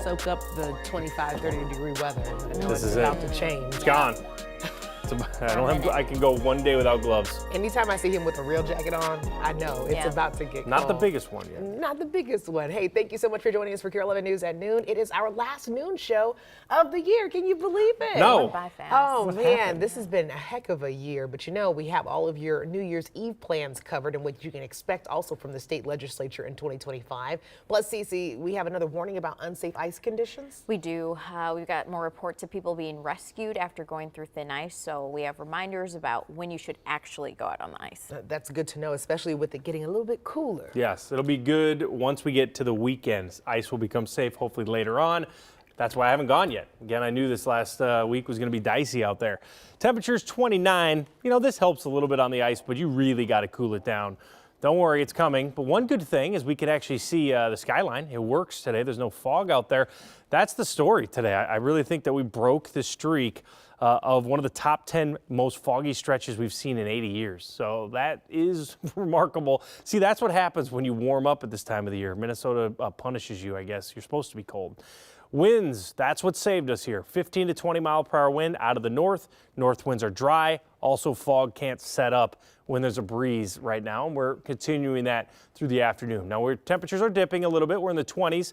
soak up the 25, 30-degree weather. I know This it's is about it. to change. It's gone. I can go one day without gloves. Anytime I see him with a real jacket on, I know it's about to get Not the cold. biggest one yet. Not the biggest one. Hey, thank you so much for joining us for KARE 11 News at noon. It is our last noon show of the year. Can you believe it? No. Went by fast. Oh, What man, happened? this has been a heck of a year. But you know, we have all of your New Year's Eve plans covered and what you can expect also from the state legislature in 2025. Plus, Cece, we have another warning about unsafe ice conditions. We do. We've got more reports of people being rescued after going through thin ice. So we have reminders about when you should actually go out on the ice. That's good to know, especially with it getting a little bit cooler. Yes, it'll be good once we get to the weekends. Ice will become safe hopefully later on. That's why I haven't gone yet. Again, I knew this last week was going to be dicey out there. Temperatures 29. You know, this helps a little bit on the ice, but you really got to cool it down. Don't worry, it's coming. But one good thing is we can actually see the skyline. It works today. There's no fog out there. That's the story today. I really think that we broke the streak of one of the top 10 most foggy stretches we've seen in 80 years. So that is remarkable. See, that's what happens when you warm up at this time of the year. Minnesota punishes you, I guess. You're supposed to be cold. Winds, that's what saved us here. 15 to 20 mile per hour wind out of the north. North winds are dry. Also, fog can't set up when there's a breeze right now. And we're continuing that through the afternoon. Now, temperatures are dipping a little bit. We're in the 20s.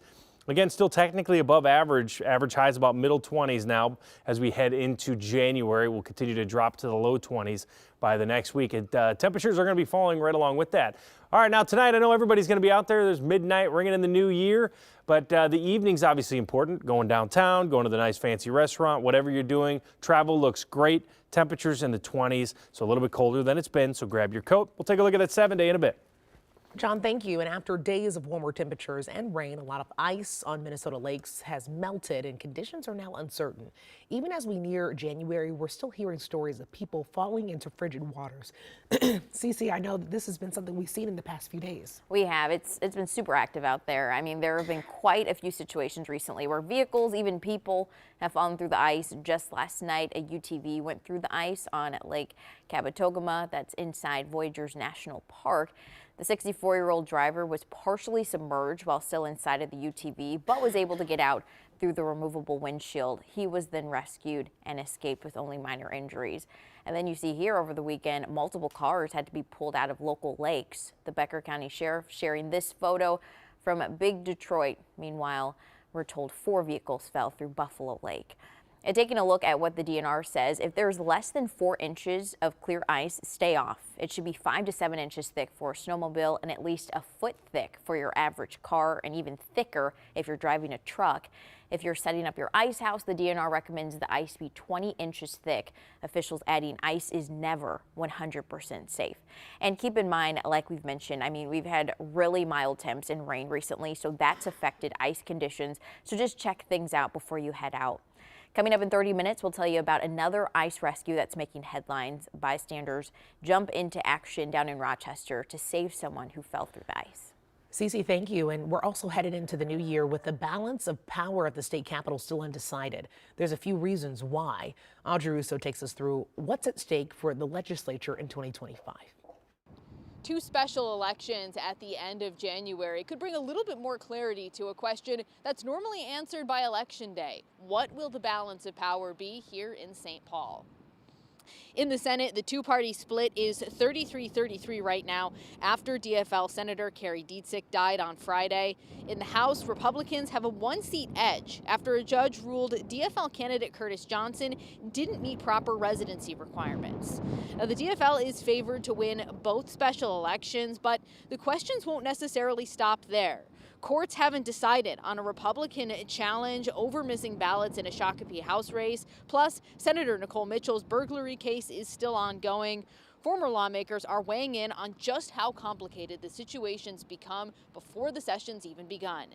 Again, still technically above average. Average highs about middle 20s now as we head into January. We'll continue to drop to the low 20s by the next week. And temperatures are going to be falling right along with that. All right, now tonight I know everybody's going to be out there. There's midnight ringing in the new year, but the evening's obviously important. Going downtown, going to the nice fancy restaurant, whatever you're doing. Travel looks great. Temperatures in the 20s, so a little bit colder than it's been, so grab your coat. We'll take a look at that 7-day in a bit. John, thank you. And after days of warmer temperatures and rain, a lot of ice on Minnesota lakes has melted and conditions are now uncertain. Even as we near January, we're still hearing stories of people falling into frigid waters. Cece, I know that this has been something we've seen in the past few days. We have. It's been super active out there. I mean, there have been quite a few situations recently where vehicles, even people, have fallen through the ice. Just last night, a UTV went through the ice on Lake Kabetogama, that's inside Voyageurs National Park. The 64-year-old driver was partially submerged while still inside of the UTV, but was able to get out through the removable windshield. He was then rescued and escaped with only minor injuries. And then you see here over the weekend, multiple cars had to be pulled out of local lakes. The Becker County Sheriff sharing this photo from Big Detroit. Meanwhile, we're told 4 vehicles fell through Buffalo Lake. And taking a look at what the DNR says, if there's less than 4 inches of clear ice, stay off. It should be 5 to 7 inches thick for a snowmobile and at least a foot thick for your average car, and even thicker if you're driving a truck. If you're setting up your ice house, the DNR recommends the ice be 20 inches thick. Officials adding ice is never 100% safe. And keep in mind, like we've mentioned, I mean, we've had really mild temps and rain recently, so that's affected ice conditions. So just check things out before you head out. Coming up in 30 minutes, we'll tell you about another ice rescue that's making headlines. Bystanders jump into action down in Rochester to save someone who fell through the ice. Cece, thank you. And we're also headed into the new year with the balance of power at the state capitol still undecided. There's a few reasons why. Audrey Russo takes us through what's at stake for the legislature in 2025. 2 special elections at the end of January could bring a little bit more clarity to a question that's normally answered by Election Day. What will the balance of power be here in St. Paul? In the Senate, the two-party split is 33-33 right now after DFL Senator Kerry Dietzich died on Friday. In the House, Republicans have a 1-seat edge after a judge ruled DFL candidate Curtis Johnson didn't meet proper residency requirements. Now, the DFL is favored to win both special elections, but the questions won't necessarily stop there. Courts haven't decided on a Republican challenge over missing ballots in a Shakopee House race. Plus, Senator Nicole Mitchell's burglary case is still ongoing. Former lawmakers are weighing in on just how complicated the situations become before the session's even begun.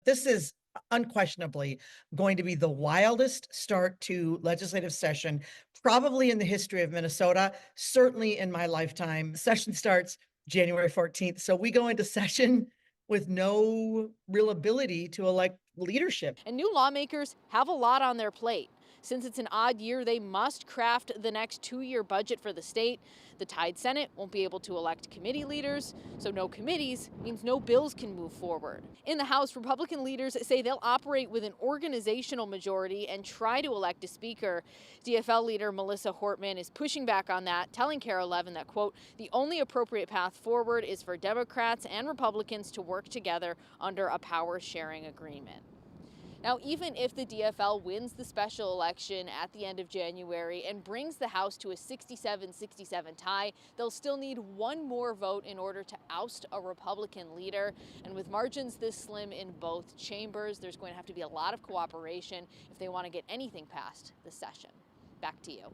This is unquestionably going to be the wildest start to legislative session, probably in the history of Minnesota, certainly in my lifetime. Session starts January 14th. So we go into session with no real ability to elect leadership. And new lawmakers have a lot on their plate. Since it's an odd year, they must craft the next 2-year budget for the state. The tied Senate won't be able to elect committee leaders, so no committees means no bills can move forward. In the House, Republican leaders say they'll operate with an organizational majority and try to elect a speaker. DFL leader Melissa Hortman is pushing back on that, telling KARE 11 that, quote, the only appropriate path forward is for Democrats and Republicans to work together under a power-sharing agreement. Now, even if the DFL wins the special election at the end of January and brings the House to a 67-67 tie, they'll still need one more vote in order to oust a Republican leader. And with margins this slim in both chambers, there's going to have to be a lot of cooperation if they want to get anything past this session. Back to you.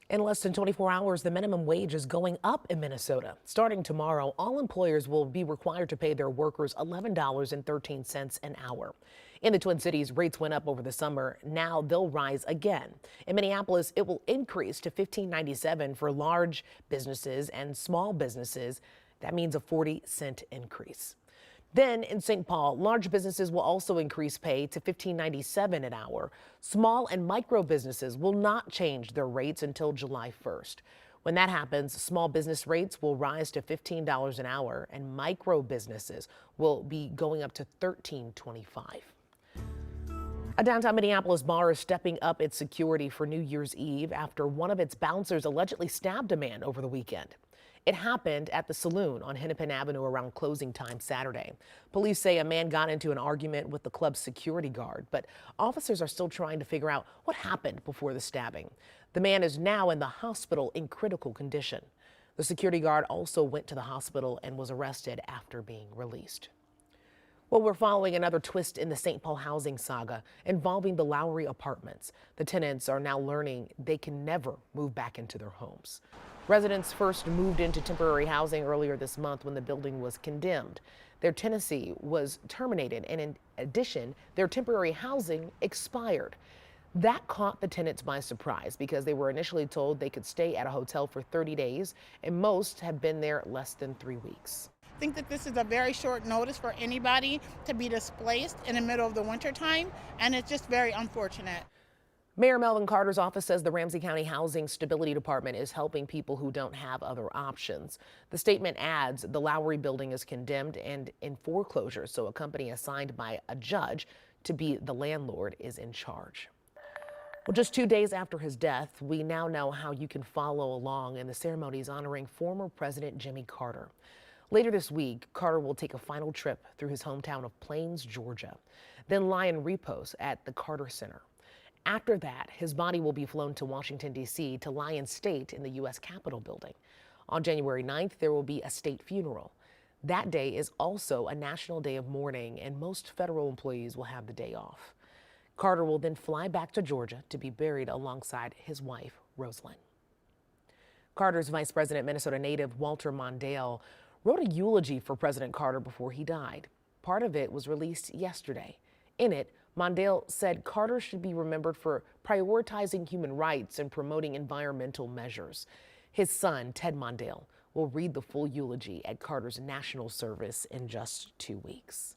In less than 24 hours, the minimum wage is going up in Minnesota. Starting tomorrow, all employers will be required to pay their workers $11.13 an hour. In the Twin Cities, rates went up over the summer. Now they'll rise again. In Minneapolis, it will increase to $15.97 for large businesses and small businesses. That means a 40-cent increase. Then in St. Paul, large businesses will also increase pay to $15.97 an hour. Small and micro businesses will not change their rates until July 1st. When that happens, small business rates will rise to $15 an hour and micro businesses will be going up to $13.25. A downtown Minneapolis bar is stepping up its security for New Year's Eve after one of its bouncers allegedly stabbed a man over the weekend. It happened at the Saloon on Hennepin Avenue around closing time Saturday. Police say a man got into an argument with the club's security guard, but officers are still trying to figure out what happened before the stabbing. The man is now in the hospital in critical condition. The security guard also went to the hospital and was arrested after being released. Well, we're following another twist in the St. Paul housing saga involving the Lowry apartments. The tenants are now learning they can never move back into their homes. Residents first moved into temporary housing earlier this month when the building was condemned. Their tenancy was terminated, and in addition, their temporary housing expired. That caught the tenants by surprise because they were initially told they could stay at a hotel for 30 days, and most have been there less than 3 weeks. I think that this is a very short notice for anybody to be displaced in the middle of the winter time, and it's just very unfortunate. Mayor Melvin Carter's office says the Ramsey County Housing Stability Department is helping people who don't have other options. The statement adds the Lowry building is condemned and in foreclosure, so a company assigned by a judge to be the landlord is in charge. Well, just 2 days after his death, we now know how you can follow along in the ceremonies honoring former President Jimmy Carter. Later this week, Carter will take a final trip through his hometown of Plains, Georgia, then lie in repose at the Carter Center. After that, his body will be flown to Washington, D.C. to lie in state in the U.S. Capitol building. On January 9th, there will be a state funeral. That day is also a national day of mourning, and most federal employees will have the day off. Carter will then fly back to Georgia to be buried alongside his wife, Rosalind. Carter's Vice President, Minnesota native Walter Mondale, wrote a eulogy for President Carter before he died. Part of it was released yesterday. In it, Mondale said Carter should be remembered for prioritizing human rights and promoting environmental measures. His son, Ted Mondale, will read the full eulogy at Carter's national service in just 2 weeks.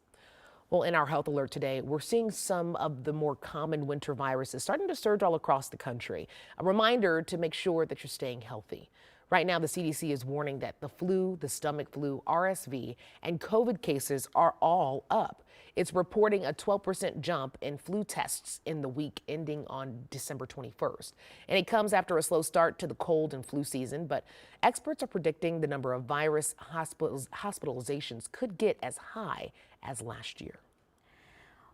Well, in our health alert today, we're seeing some of the more common winter viruses starting to surge all across the country. A reminder to make sure that you're staying healthy. Right now, the CDC is warning that the flu, the stomach flu, RSV, and COVID cases are all up. It's reporting a 12% jump in flu tests in the week ending on December 21st. And it comes after a slow start to the cold and flu season, but experts are predicting the number of virus hospitalizations could get as high as last year.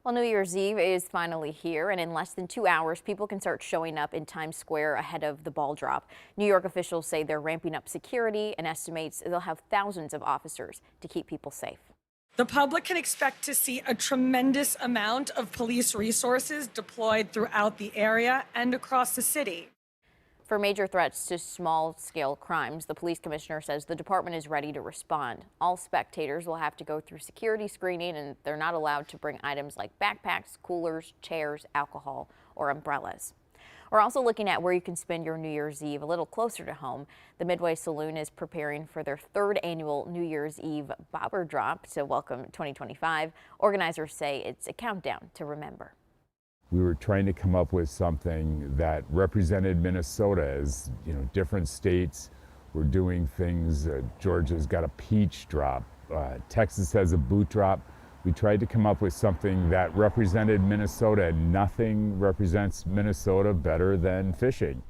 Well, New Year's Eve is finally here, and in less than 2 hours, people can start showing up in Times Square ahead of the ball drop. New York officials say they're ramping up security and estimates they'll have thousands of officers to keep people safe. The public can expect to see a tremendous amount of police resources deployed throughout the area and across the city. For major threats to small-scale crimes, the police commissioner says the department is ready to respond. All spectators will have to go through security screening, and they're not allowed to bring items like backpacks, coolers, chairs, alcohol, or umbrellas. We're also looking at where you can spend your New Year's Eve a little closer to home. The Midway Saloon is preparing for their 3rd annual New Year's Eve bobber drop to welcome 2025. Organizers say it's a countdown to remember. we were trying to come up with something that represented Minnesota as, different states were doing things. Georgia's got a peach drop. Texas has a boot drop. We tried to come up with something that represented Minnesota, and nothing represents Minnesota better than fishing.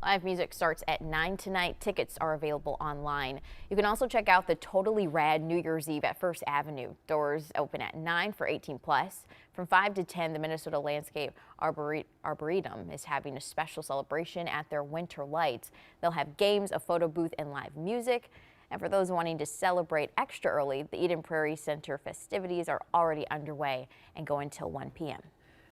Live music starts at 9 tonight. Tickets are available online. You can also check out the Totally Rad New Year's Eve at First Avenue. Doors open at 9 for 18 plus. From 5 to 10, the Minnesota Landscape Arboretum is having a special celebration at their winter lights. They'll have games, a photo booth, and live music. And for those wanting to celebrate extra early, the Eden Prairie Center festivities are already underway and go until 1 p.m.